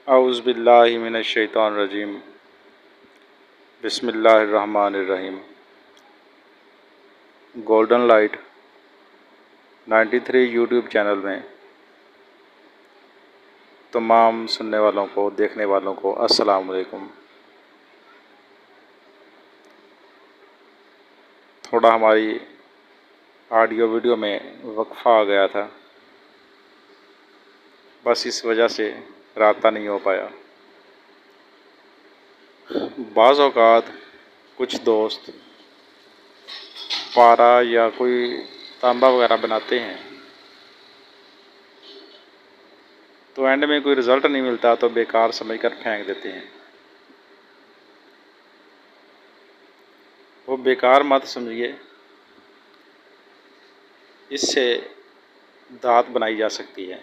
औज़ु बिल्लाहि मिनश शैतानिर रजीम। बिस्मिल्लाहिर्रहमानिर्रहीम। Golden light 93 YouTube channel में तमाम सुनने वालों को, देखने वालों को अस्सलाम वालेकुम। थोड़ा हमारी ऑडियो वीडियो में वक्फ़ा आ गया था, बस इस वजह से राब्ता नहीं हो पाया। बाज़ औक़ात कुछ दोस्त पारा या कोई तांबा वगैरह बनाते हैं तो एंड में कोई रिज़ल्ट नहीं मिलता तो बेकार समझकर फेंक देते हैं। वो बेकार मत समझिए, इससे दात बनाई जा सकती है।